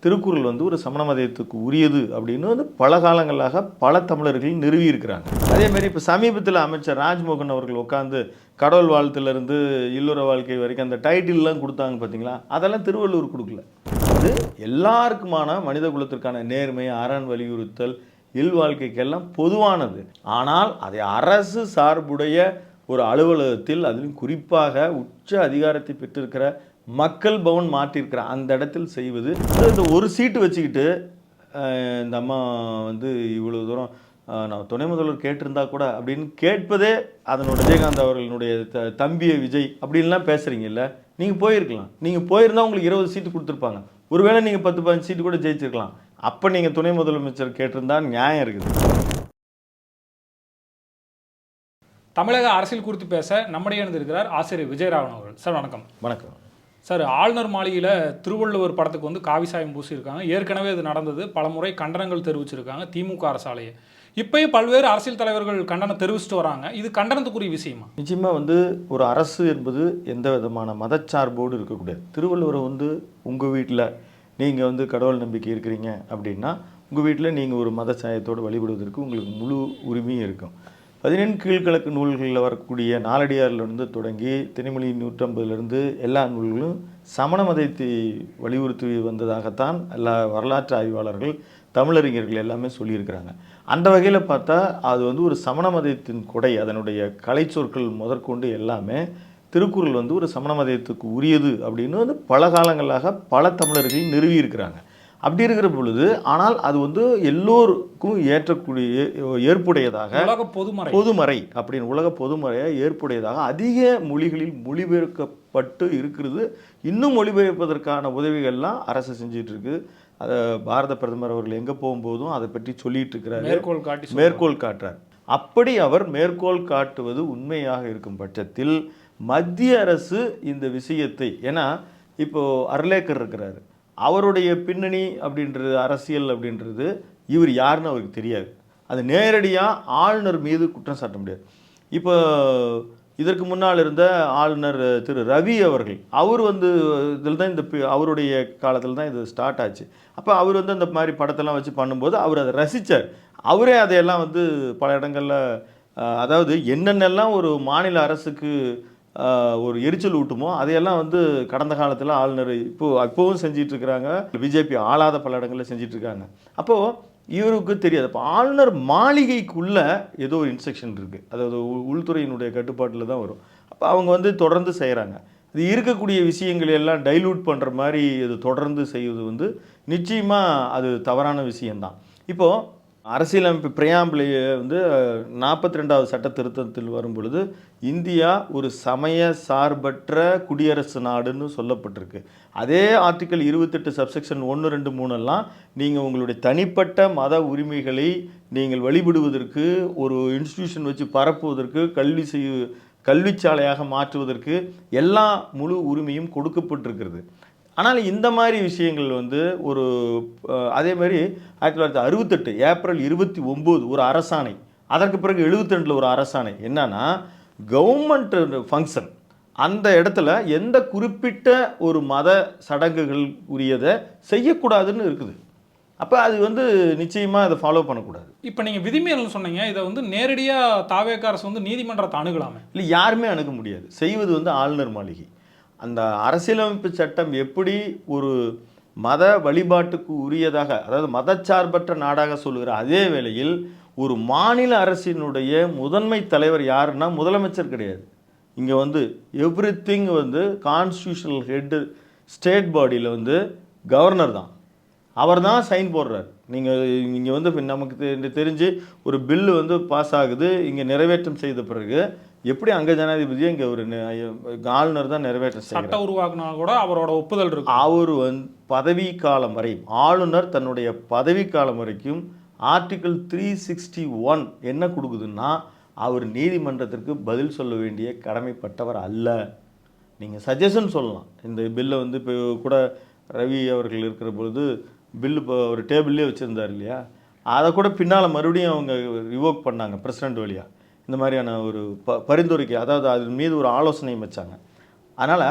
திருக்குறள் வந்து ஒரு சமண மதத்துக்கு உரியது அப்படின்னு வந்து பல காலங்களாக பல தமிழர்கள் நிறுவியிருக்கிறாங்க. அதேமாதிரி இப்போ சமீபத்தில் அமைச்சர் ராஜ்மோகன் அவர்கள் உட்காந்து கடவுள் வாழ்த்துலேருந்து இல்லற வாழ்க்கை வரைக்கும் அந்த டைட்டில்லாம் கொடுத்தாங்க பார்த்தீங்களா, அதெல்லாம் திருவள்ளுவர் கொடுக்கல. அது எல்லாருக்குமான மனித குலத்திற்கான நேர்மை, அரண் வலியுறுத்தல், இல்வாழ்க்கைக்கெல்லாம் பொதுவானது. ஆனால் அதை அரசு சார்புடைய ஒரு அலுவலகத்தில், அதிலும் குறிப்பாக உச்ச அதிகாரத்தை பெற்றிருக்கிற மக்கள் பவன் மாற்றிருக்கிற அந்த இடத்தில் செய்வது, இந்த ஒரு சீட்டு வச்சுக்கிட்டு இந்த அம்மா வந்து இவ்வளோ தூரம் நான் துணை முதல்வர் கேட்டிருந்தா கூட அப்படின்னு கேட்பதே, அதனோட விஜயகாந்த் அவர்களுடைய தம்பியை விஜய் அப்படின்லாம் பேசுகிறீங்கல்ல, நீங்கள் போயிருக்கலாம். நீங்கள் போயிருந்தால் உங்களுக்கு 20 சீட்டு கொடுத்துருப்பாங்க. ஒருவேளை நீங்கள் 10-15 சீட்டு கூட ஜெயிச்சிருக்கலாம். அப்போ நீங்கள் துணை முதலமைச்சர் கேட்டிருந்தா நியாயம் இருக்குது. தமிழக அரசியல் குறித்து பேச நம்முடைய இருந்திருக்கிறார் ஆசிரியர் விஜயராகவன் அவர்கள். சார் வணக்கம். வணக்கம் சார், ஆளுநர் மாளிகையில் திருவள்ளுவர் படத்துக்கு வந்து காவி சாயம் பூசியிருக்காங்க. ஏற்கனவே இது நடந்தது, பல முறை கண்டனங்கள் தெரிவிச்சிருக்காங்க திமுக அரசாலேயே. இப்போயும் பல்வேறு அரசியல் தலைவர்கள் கண்டனம் தெரிவிச்சுட்டு வராங்க. இது கண்டனத்துக்குரிய விஷயமா? நிச்சயமாக வந்து ஒரு அரசு என்பது எந்த விதமான மதச்சார்போடு இருக்கக்கூடாது. திருவள்ளுவரை வந்து உங்கள் வீட்டில் நீங்கள் வந்து கடவுள் நம்பிக்கை இருக்கிறீங்க அப்படின்னா, உங்கள் வீட்டில் நீங்கள் ஒரு மத சாயத்தோடு வழிபடுவதற்கு உங்களுக்கு முழு உரிமையும் இருக்கும். 17 கீழ்கிழக்கு நூல்களில் வரக்கூடிய நாலடியாரிலிருந்து தொடங்கி திணைமொழி 150 எல்லா நூல்களும் சமண மதத்தை வலியுறுத்தி வந்ததாகத்தான் எல்லா வரலாற்று ஆய்வாளர்கள், தமிழறிஞர்கள் எல்லாமே சொல்லியிருக்கிறாங்க. அந்த வகையில் பார்த்தா அது வந்து ஒரு சமண மதத்தின் கொடை. அதனுடைய கலை சொற்கள் முதற்கொண்டு எல்லாமே திருக்குறள் வந்து ஒரு சமண மதத்துக்கு உரியது அப்படின்னு வந்து பல காலங்களாக பல தமிழர்கள் நிறுவியிருக்கிறாங்க. அப்படி இருக்கிற பொழுது, ஆனால் அது வந்து எல்லோருக்கும் ஏற்றக்கூடிய ஏற்புடையதாக, உலக பொதுமறை அப்படின்னு உலக பொதுமறையாக ஏற்புடையதாக அதிக மொழிகளில் மொழிபெயர்க்கப்பட்டு இருக்கிறது. இன்னும் மொழிபெயர்ப்பதற்கான உதவிகள்லாம் அரசு செஞ்சிட்டு இருக்கு. அதை பாரத பிரதமர் அவர்கள் எங்கே போகும்போதும் அதை பற்றி சொல்லிட்டு இருக்கிறாரு, மேற்கோள் காட்டுறார். அப்படி அவர் மேற்கோள் காட்டுவது உண்மையாக இருக்கும் பட்சத்தில் மத்திய அரசு இந்த விஷயத்தை, ஏன்னா இப்போ அர்லேக்கர் இருக்கிறாரு, அவருடைய பின்னணி அப்படின்றது, அரசியல் அப்படின்றது இவர் யாருன்னு அவருக்கு தெரியாது. அது நேரடியாக ஆளுநர் மீது குற்றம் சாட்ட முடியாது. இப்போ இதற்கு முன்னால் இருந்த ஆளுநர் திரு ரவி அவர்கள், அவர் வந்து இதில் தான் அவருடைய காலத்தில் தான் இது ஸ்டார்ட் ஆச்சு. அப்போ அவர் வந்து அந்த மாதிரி படத்தெல்லாம் வச்சு பண்ணும்போது அவர் அதை ரசித்தார். அவரே அதையெல்லாம் வந்து பல இடங்களில், அதாவது என்னென்னலாம் ஒரு மாநில அரசுக்கு ஒரு எரிச்சல் ஊட்டுமோ அதையெல்லாம் வந்து கடந்த காலத்தில் ஆளுநர் இப்போவும் செஞ்சிட்ருக்கிறாங்க. பிஜேபி ஆளாத பல இடங்களில் செஞ்சிட்ருக்காங்க. அப்போது இவருக்கு தெரியாது. அப்போ ஆளுநர் மாளிகைக்குள்ளே ஏதோ ஒரு இன்ஸ்ட்ரக்ஷன் இருக்குது, அதாவது உள்துறையினுடைய கட்டுப்பாட்டில் தான் வரும். அப்போ அவங்க வந்து தொடர்ந்து செய்கிறாங்க. இது இருக்கக்கூடிய விஷயங்களை எல்லாம் டைலூட் பண்ணுற மாதிரி இது தொடர்ந்து செய்வது வந்து நிச்சயமாக அது தவறான விஷயந்தான். இப்போது அரசியலமைப்பு பிரையாம்பிளையை வந்து 42வது சட்ட திருத்தத்தில் வரும் பொழுது இந்தியா ஒரு சமய சார்பற்ற குடியரசு நாடுன்னு சொல்லப்பட்டிருக்கு. அதே ஆர்டிக்கல் 28 சப்செக்ஷன் 1, 2, 3 நீங்கள் உங்களுடைய தனிப்பட்ட மத உரிமைகளை நீங்கள் வழிபடுவதற்கு, ஒரு இன்ஸ்டிடியூஷன் வச்சு பரப்புவதற்கு, கல்விச்சாலையாக மாற்றுவதற்கு எல்லா முழு உரிமையும் கொடுக்கப்பட்டிருக்கிறது. ஆனால் இந்த மாதிரி விஷயங்கள் வந்து ஒரு அதே மாதிரி 1968 ஏப்ரல் 29 ஒரு அரசாணை, அதற்கு பிறகு 72 ஒரு அரசாணை. என்னன்னா, கவர்மெண்ட் ஃபங்க்ஷன் அந்த இடத்துல எந்த குறிப்பிட்ட ஒரு மத சடங்குகள் உரியதை செய்யக்கூடாதுன்னு இருக்குது. அப்போ அது வந்து நிச்சயமாக அதை ஃபாலோ பண்ணக்கூடாது. இப்போ நீங்கள் விதிமீறல் சொன்னீங்க, இதை வந்து நேரடியாக தாவேக அரசு வந்து நீதிமன்றத்தை அணுகலாமே? இல்லை, யாருமே அணுக முடியாது. செய்வது வந்து ஆளுநர் மாளிகை. அந்த அரசியலமைப்பு சட்டம் எப்படி ஒரு மத வழிபாட்டுக்கு உரியதாக, அதாவது மதச்சார்பற்ற நாடாக சொல்லுகிற அதே வேளையில் ஒரு மாநில அரசினுடைய முதன்மை தலைவர் யாருன்னா முதலமைச்சர் கிடையாது. இங்கே வந்து எவ்ரிதிங் வந்து கான்ஸ்டியூஷனல் ஹெட்டு ஸ்டேட் பாடியில் வந்து கவர்னர் தான். அவர் தான் சைன் போடுறார். நீங்கள் வந்து நமக்கு தெரிஞ்சு ஒரு பில்லு வந்து பாஸ் ஆகுது, இங்கே நிறைவேற்றம் செய்த பிறகு எப்படி அங்கே ஜனாதிபதியை இங்கே ஒரு ஆளுநர் தான் நிறைவேற்றம் செய்ய, சட்டம் உருவாக்குனா கூட அவரோட ஒப்புதல் இருக்கு. அவர் வந்து பதவி காலம் வரை, ஆளுநர் தன்னுடைய பதவி காலம் வரைக்கும் ஆர்டிக்கல் 361 என்ன கொடுக்குதுன்னா, அவர் நீதிமன்றத்திற்கு பதில் சொல்ல வேண்டிய கடமைப்பட்டவர் அல்ல. நீங்கள் சஜஷன் சொல்லலாம். இந்த பில்லை வந்து இப்போ கூட ரவி அவர்கள் இருக்கிற பொழுது பில்லு இப்போ ஒரு டேபிள்லேயே வச்சுருந்தார் இல்லையா, அதை கூட பின்னால் மறுபடியும் அவங்க ரிவோக் பண்ணாங்க பிரசிடெண்ட் வழியாக. இந்த மாதிரியான ஒரு பரிந்துரைக்கை, அதாவது அதன் மீது ஒரு ஆலோசனையும் வச்சாங்க. அதனால்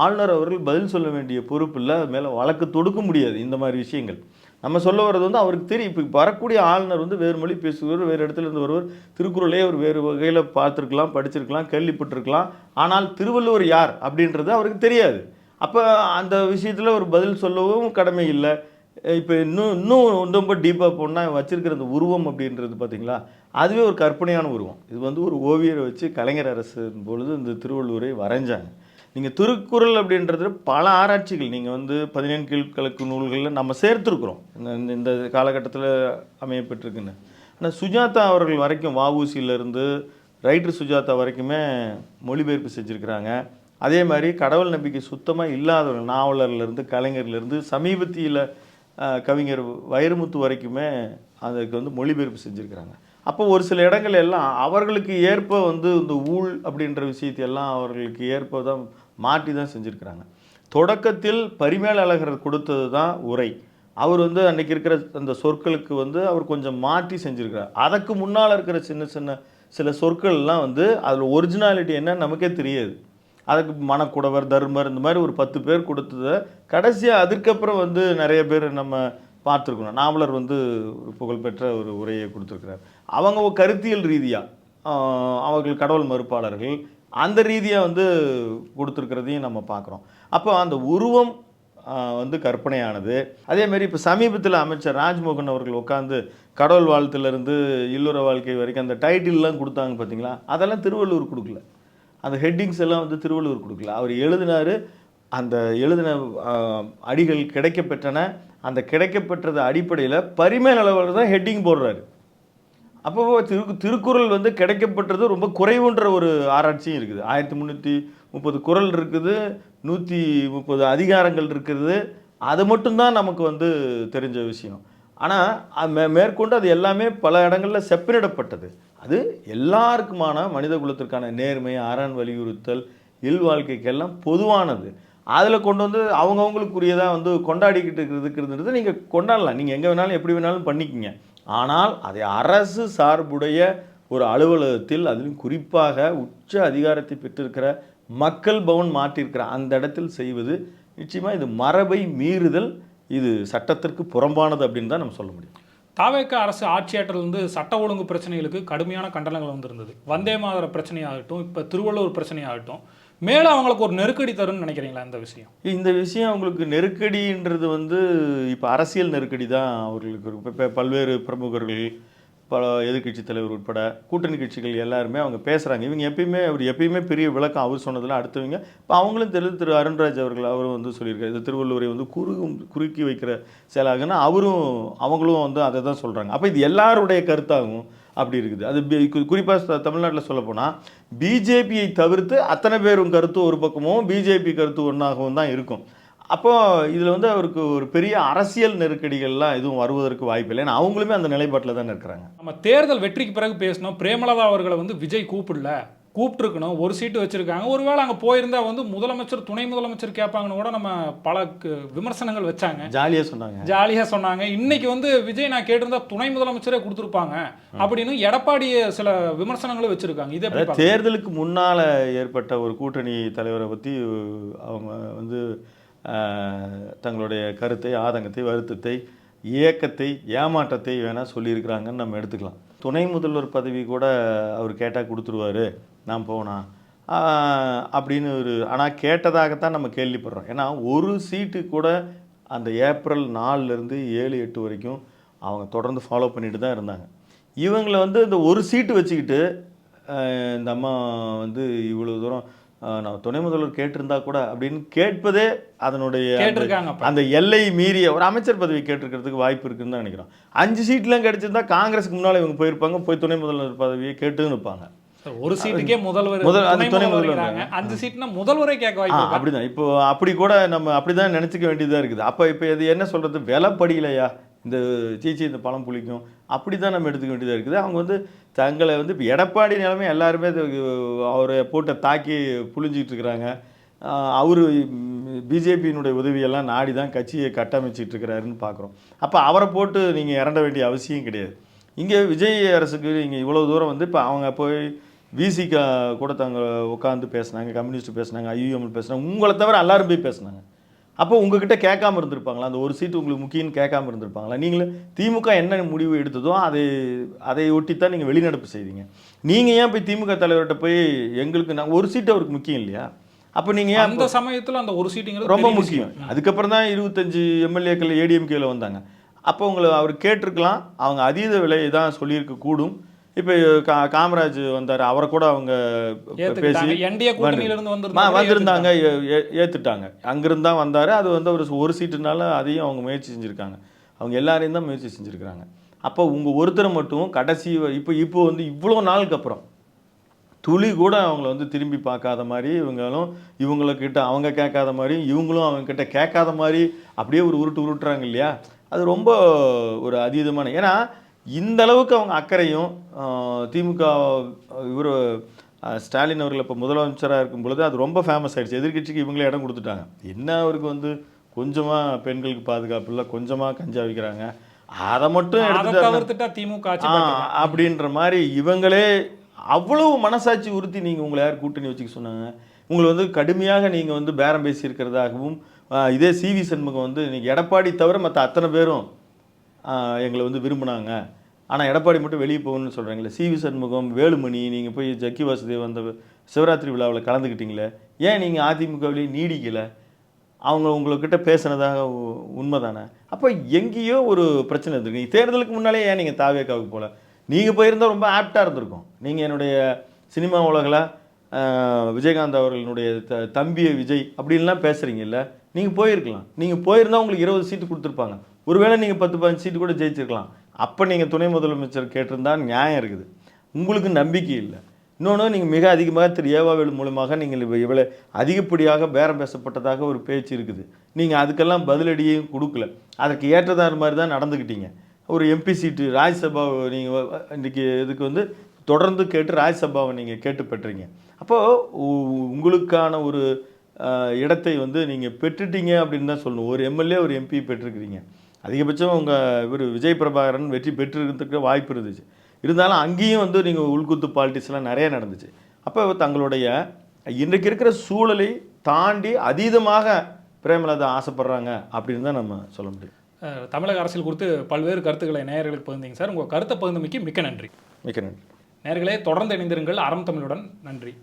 ஆளுநர் அவர்கள் பதில் சொல்ல வேண்டிய பொறுப்பு இல்லை, அது மேலே வழக்கு தொடுக்க முடியாது. இந்த மாதிரி விஷயங்கள் நம்ம சொல்ல வர்றது வந்து அவருக்கு தெரியும். இப்போ வரக்கூடிய ஆளுநர் வந்து வேறு மொழி பேசுபவர், வேறு இடத்துல இருந்து வருவர், திருக்குறளே அவர் வேறு வகையில் பார்த்துருக்கலாம், படிச்சிருக்கலாம், கேள்விப்பட்டிருக்கலாம். ஆனால் திருவள்ளுவர் யார் அப்படின்றது அவருக்கு தெரியாது. அப்போ அந்த விஷயத்தில் ஒரு பதில் சொல்லவும் கடமை இல்லை. இப்போ இன்னும் ரொம்ப டீப்பாக போனால் வச்சிருக்கிற அந்த உருவம் அப்படின்றது பார்த்தீங்களா, அதுவே ஒரு கற்பனையான உருவம். இது வந்து ஒரு ஓவியரை வச்சு கலைஞர் அரசு பொழுது இந்த திருவள்ளுவரை வரைஞ்சாங்க. நீங்கள் திருக்குறள் அப்படின்றது பல ஆராய்ச்சிகள் நீங்கள் வந்து 17 கீழ்கணக்கு நூல்களில் நம்ம சேர்த்துருக்குறோம் இந்த காலகட்டத்தில் அமையப்பட்டிருக்குன்னு. ஆனால் சுஜாதா அவர்கள் வரைக்கும் வஉசியிலேருந்து ரைட்டர் சுஜாதா வரைக்குமே மொழிபெயர்ப்பு செஞ்சுருக்கிறாங்க. அதே மாதிரி கடவுள் நம்பிக்கை சுத்தமாக இல்லாதவர்கள், நாவலர்லேருந்து கலைஞர்லேருந்து சமீபத்தியில் கவிஞர் வைரமுத்து வரைக்குமே அதுக்கு வந்து மொழிபெயர்ப்பு செஞ்சுருக்கிறாங்க. அப்போ ஒரு சில இடங்கள் எல்லாம் அவர்களுக்கு ஏற்ப வந்து இந்த ஊழ் அப்படின்ற விஷயத்தையெல்லாம் அவர்களுக்கு ஏற்ப தான் மாற்றி தான் செஞ்சுருக்கிறாங்க. தொடக்கத்தில் பரிமேலழகர் கொடுத்தது தான் உரை. அவர் வந்து அன்றைக்கி இருக்கிற அந்த சொற்களுக்கு வந்து அவர் கொஞ்சம் மாற்றி செஞ்சுருக்கிறார். அதற்கு முன்னால் இருக்கிற சில சொற்கள்லாம் வந்து அதில் ஒரிஜினாலிட்டி என்னன்னு நமக்கே தெரியாது. அதுக்கு மணக்குடவர், தர்மர், இந்த மாதிரி ஒரு 10 பேர் கொடுத்ததை கடைசியாக அதுக்கப்புறம் வந்து நிறைய பேர் நம்ம பார்த்துருக்கணும். நாவலர் வந்து ஒரு புகழ்பெற்ற ஒரு உரையை கொடுத்துருக்கிறார். அவங்க கருத்தியல் ரீதியாக அவர்கள் கடவுள் மறுப்பாளர்கள் அந்த ரீதியாக வந்து கொடுத்துருக்கிறதையும் நம்ம பார்க்குறோம். அப்போ அந்த உருவம் வந்து கற்பனையானது. அதேமாரி இப்போ சமீபத்தில் அமைச்சர் ராஜ்மோகன் அவர்கள் உட்காந்து கடவுள் வாழ்த்துலேருந்து இல்லற வாழ்க்கை வரைக்கும் அந்த டைட்டில்லாம் கொடுத்தாங்க பார்த்தீங்களா, அதெல்லாம் திருவள்ளுவர் கொடுக்கல. அந்த ஹெட்டிங்ஸ் எல்லாம் வந்து திருவள்ளுவர் கொடுக்கல. அவர் எழுதினார். அந்த எழுதின அடிகள் கிடைக்கப்பெற்றன. அந்த கிடைக்கப்பெற்றது அடிப்படையில் பரிமேலழகர் தான் ஹெட்டிங் போடுறாரு. அப்போ திருக்குறள் வந்து கிடைக்கப்பட்டது ரொம்ப குறைவுன்ற ஒரு ஆராய்ச்சியும் இருக்குது. 1330 குறள் இருக்குது, 130 அதிகாரங்கள் இருக்குது. அது மட்டும்தான் நமக்கு வந்து தெரிஞ்ச விஷயம். ஆனால் மேற்கொண்டு அது எல்லாமே பல இடங்களில் செப்பனிடப்பட்டது. அது எல்லாருக்குமான மனித குலத்திற்கான நேர்மை, அரண் வலியுறுத்தல், இல்வாழ்க்கைக்கெல்லாம் பொதுவானது. அதில் கொண்டு வந்து அவங்கவுங்களுக்குரியதாக வந்து கொண்டாடிக்கிட்டு இருக்கிறதுன்றது நீங்கள் கொண்டாடலாம். நீங்கள் எங்கே வேணாலும் எப்படி வேணாலும் பண்ணிக்கிங்க. ஆனால் அதை அரசு சார்புடைய ஒரு அலுவலகத்தில், அதிலும் குறிப்பாக உச்ச அதிகாரத்தை பெற்றிருக்கிற மக்கள் பவன் மாற்றிருக்கிற அந்த இடத்தில் செய்வது நிச்சயமாக இது மரபை மீறுதல், இது சட்டத்திற்கு புறம்பானது அப்படின்னு தான் நம்ம சொல்ல முடியும். தாவேக அரசு ஆட்சியாற்றிலிருந்து சட்ட ஒழுங்கு பிரச்சனைகளுக்கு கடுமையான கண்டனங்கள் வந்திருந்தது. வந்தே மாதர பிரச்சனையாகட்டும், இப்போ திருவள்ளுவர் பிரச்சனையாகட்டும், மேலே அவங்களுக்கு ஒரு நெருக்கடி தரும்னு நினைக்கிறீங்களா? இந்த விஷயம் அவங்களுக்கு நெருக்கடின்றது வந்து இப்போ அரசியல் நெருக்கடி தான் அவர்களுக்கு. இப்போ பல்வேறு பிரமுகர்கள், பல எதிர்கட்சி தலைவர் உட்பட கூட்டணி கட்சிகள் எல்லாருமே அவங்க பேசுகிறாங்க. இவங்க எப்பயுமே பெரிய விளக்கம் அவர் சொன்னதெல்லாம் அடுத்தவங்க இப்போ அவங்களும் திரு அருண்ராஜ் அவரும் வந்து சொல்லியிருக்காரு. இந்த திருவள்ளுவரை வந்து குறுக்கி வைக்கிற செயலாகனா அவங்களும் வந்து அதை தான் சொல்கிறாங்க. அப்போ இது எல்லாருடைய கருத்தாகும் அப்படி இருக்குது. அது குறிப்பாக தமிழ்நாட்டில் சொல்லப்போனால் பிஜேபியை தவிர்த்து அத்தனை பேரும் கருத்து ஒரு பக்கமும் பிஜேபி கருத்து ஒன்றாகவும் தான் இருக்கும். அப்போது இதில் வந்து அவருக்கு ஒரு பெரிய அரசியல் நெருக்கடிகள்லாம் எதுவும் வருவதற்கு வாய்ப்பில்லை. ஏன்னா அவங்களுமே அந்த நிலைப்பாட்டில் தான் இருக்கிறாங்க. நம்ம தேர்தல் வெற்றிக்கு பிறகு பேசணும். பிரேமலதா அவர்களை வந்து விஜய் கூப்பிட்டுருக்கணும். ஒரு சீட்டு வச்சுருக்காங்க. ஒருவேளை அங்கே போயிருந்தால் வந்து முதலமைச்சர், துணை முதலமைச்சர் கேட்பாங்கன்னு கூட நம்ம பல விமர்சனங்கள் வச்சாங்க. ஜாலியாக சொன்னாங்க. இன்னைக்கு வந்து விஜய் நான் கேட்டிருந்தா துணை முதலமைச்சரே கொடுத்துருப்பாங்க அப்படின்னு எடப்பாடியை சில விமர்சனங்களும் வச்சுருக்காங்க. இதே தேர்தலுக்கு முன்னால் ஏற்பட்ட ஒரு கூட்டணி தலைவரை பற்றி அவங்க வந்து தங்களுடைய கருத்தை, ஆதங்கத்தை, வருத்தத்தை, இயக்கத்தை, ஏமாற்றத்தை வேணால் சொல்லியிருக்கிறாங்கன்னு நம்ம எடுத்துக்கலாம். துணை முதல்வர் பதவி கூட அவர் கேட்டால் கொடுத்துருவார், நான் போனா அப்படின்னு ஆனால் கேட்டதாகத்தான் நம்ம கேள்விப்படுறோம். ஏன்னா ஒரு சீட்டு கூட அந்த ஏப்ரல் 4லேருந்து 7-8 வரைக்கும் அவங்க தொடர்ந்து ஃபாலோ பண்ணிட்டு தான் இருந்தாங்க. இவங்களை வந்து இந்த ஒரு சீட்டு வச்சுக்கிட்டு இந்த அம்மா வந்து இவ்வளோ தூரம் நான் துணை முதல்வர் கேட்டிருந்தா கூட அப்படின்னு கேட்பதே அதனுடைய அந்த எல்லை மீறிய ஒரு அமைச்சர் பதவி கேட்டிருக்கிறதுக்கு வாய்ப்பு இருக்குன்னு தான் நினைக்கிறோம். 5 சீட்லாம் கிடைச்சிருந்தா காங்கிரஸுக்கு முன்னால் இவங்க போயிருப்பாங்க, போய் துணை முதல்வர் பதவியை கேட்டுன்னு இருப்பாங்க. ஒரு சீட்டுக்கே துணை முதல்வர் 5 சீட்னா முதல்வரே கேட்க வாய்ப்பு. அப்படிதான் இப்போ அப்படி கூட நம்ம அப்படிதான் நினைச்சுக்க வேண்டியதாக இருக்குது. அப்போ இப்போ இது என்ன சொல்றது, விலைப்படியிலையா இந்த இந்த பழம் புளிக்கும் அப்படி தான் நம்ம எடுத்துக்க வேண்டியதாக இருக்குது. அவங்க வந்து தங்களை வந்து இப்போ எடப்பாடி நிலைமை எல்லாருமே அவரை போட்ட தாக்கி புழிஞ்சிக்கிட்டு இருக்கிறாங்க. அவர் பிஜேபியினுடைய உதவியெல்லாம் நாடி தான் கட்சியை கட்டமைச்சிட்டு இருக்கிறாருன்னு பார்க்குறோம். அப்போ அவரை போட்டு நீங்கள் இறண்ட வேண்டிய அவசியம் கிடையாது. இங்கே விஜய் அரசுக்கு இங்கே இவ்வளோ தூரம் வந்து இப்போ அவங்க போய் விசிகா கூட தாங்க உட்காந்து பேசுனாங்க, கம்யூனிஸ்ட் பேசுனாங்க, ஐயுஎம்எல் பேசுனாங்க, உங்களை தவிர எல்லாரும் போய் பேசுனாங்க. அப்போ உங்ககிட்ட கேட்காம இருந்திருப்பாங்களா? அந்த ஒரு சீட்டு உங்களுக்கு முக்கியம்னு கேட்காம இருந்திருப்பாங்களா? நீங்களே திமுக என்ன முடிவு எடுத்ததோ அதை ஒட்டித்தான் நீங்கள் வெளிநடப்பு செய்வீங்க. நீங்கள் ஏன் போய் திமுக தலைவர்கிட்ட போய் எங்களுக்கு நாங்கள் ஒரு சீட்டு அவருக்கு முக்கியம் இல்லையா? அப்போ நீங்கள் ஏன் அந்த சமயத்தில் அந்த ஒரு சீட்டுங்கிறது ரொம்ப முக்கியம். அதுக்கப்புறம் தான் 25 எம்எல்ஏக்கள் ஏடிஎம்கேல வந்தாங்க. அப்போ உங்களை அவர் கேட்டிருக்கலாம், அவங்க அதீத விலை தான் சொல்லியிருக்க கூடும். இப்போ காமராஜ் வந்தார், அவரை கூட அவங்க பேசி என்டிஏ கூட்டணியிலிருந்து வந்திருந்தாங்க, ஏற்றுட்டாங்க. அங்கிருந்து தான் வந்தார். அது வந்து ஒரு சீட்டுனால அதையும் அவங்க முயற்சி செஞ்சுருக்காங்க. அவங்க எல்லாரையும் தான் முயற்சி செஞ்சுருக்கிறாங்க. அப்போ உங்கள் ஒருத்தரை மட்டும் கடைசி இப்போ வந்து இவ்வளோ நாளுக்கு அப்புறம் துளி கூட அவங்கள வந்து திரும்பி பார்க்காத மாதிரி இவங்கக்கிட்ட அவங்க கேட்காத மாதிரி இவங்களும் அவங்கக்கிட்ட கேட்காத மாதிரி அப்படியே ஒரு உருட்டுறாங்க இல்லையா? அது ரொம்ப ஒரு அதீதமான, ஏன்னா இந்த அளவுக்கு அவங்க அக்கறையும் திமுக இவர் ஸ்டாலின் அவர்கள் இப்போ முதலமைச்சராக இருக்கும் பொழுது அது ரொம்ப ஃபேமஸ் ஆகிடுச்சு. எதிர்கட்சிக்கு இவங்களே இடம் கொடுத்துட்டாங்க. என்ன அவருக்கு வந்து கொஞ்சமாக பெண்களுக்கு பாதுகாப்பு இல்லை, கொஞ்சமாக கஞ்சா வைக்கிறாங்க, அதை மட்டும் எடுத்துட்டா திமுக அப்படின்ற மாதிரி இவங்களே அவ்வளவு மனசாட்சி உறுத்தி நீங்கள் உங்களை யார் கூட்டணி வச்சுக்க சொன்னாங்க? உங்களை வந்து கடுமையாக நீங்கள் வந்து பேரம் பேசியிருக்கிறதாகவும் இதே சிவி சண்முகம் வந்து இன்னைக்கு எடப்பாடி தவிர மற்ற அத்தனை பேரும் எங்களை வந்து விரும்பினாங்க, ஆனால் எடப்பாடி மட்டும் வெளியே போகணும்னு சொல்கிறாங்களே. சிவி சண்முகம், வேலுமணி, நீங்கள் போய் ஜக்கி வாசுதேவ் அந்த சிவராத்திரி விழாவில் கலந்துக்கிட்டீங்களே, ஏன் நீங்கள் அதிமுகவிலேயே நீடிக்கலை? அவங்க உங்கள்கிட்ட பேசுனதாக உண்மை தானே? அப்போ எங்கேயோ ஒரு பிரச்சனை இருந்திருக்கு. தேர்தலுக்கு முன்னாலே ஏன் நீங்கள் தாவேக்காவுக்கு போகல? நீங்கள் போயிருந்தால் ரொம்ப ஆப்டாக இருந்திருக்கும். நீங்கள் என்னுடைய சினிமா உலகில் விஜயகாந்த் அவர்களுடைய தம்பியை விஜய் அப்படின்லாம் பேசுகிறீங்கல்ல, நீங்கள் போயிருக்கலாம். நீங்கள் போயிருந்தால் உங்களுக்கு 20 சீட்டு கொடுத்துருப்பாங்க. ஒருவேளை நீங்கள் 10-15 சீட்டு கூட ஜெயிச்சிருக்கலாம். அப்போ நீங்கள் துணை முதலமைச்சர் கேட்டிருந்தா நியாயம் இருக்குது. உங்களுக்கு நம்பிக்கை இல்லை. இன்னொன்று, நீங்கள் மிக அதிகமாக திரு ஏவாவேலு மூலமாக நீங்கள் இவ்வளோ அதிகப்படியாக பேரம் பேசப்பட்டதாக ஒரு பேச்சு இருக்குது. நீங்கள் அதுக்கெல்லாம் பதிலடியையும் கொடுக்கல. அதற்கு ஏற்றதான மாதிரி தான் நடந்துக்கிட்டீங்க. ஒரு எம்பி சீட்டு ராஜ்யசபாவை நீங்கள் இன்றைக்கி இதுக்கு வந்து தொடர்ந்து கேட்டு ராஜ்யசபாவை நீங்கள் கேட்டு பெற்றீங்க. அப்போது உங்களுக்கான ஒரு இடத்தை வந்து நீங்கள் பெற்றுட்டீங்க அப்படின்னு தான் சொல்லணும். ஒரு எம்எல்ஏ ஒரு எம்பி பெற்றிருக்கிறீங்க. அதிகபட்சம் உங்கள் இவர் விஜய் பிரபாகரன் வெற்றி பெற்றிருக்கிறதுக்கு வாய்ப்பு இருந்துச்சு. இருந்தாலும் அங்கேயும் வந்து நீங்கள் உள்குத்து பாலிட்டிக்ஸ்லாம் நிறைய நடந்துச்சு. அப்போ தங்களுடைய இன்றைக்கு இருக்கிற சூழலை தாண்டி அதீதமாக பிரேமலதா ஆசைப்படுறாங்க அப்படின்னு தான் நம்ம சொல்ல முடியும். தமிழக அரசியல் குறித்து பல்வேறு கருத்துக்களை நேயர்களுக்கு பகிர்ந்தீங்க சார். உங்கள் கருத்தை பகிர்ந்தமைக்கு மிக்க நன்றி. மிக்க நன்றி. நேயர்களே, தொடர்ந்து இணைந்திருங்கள் அறம் தமிழுடன். நன்றி.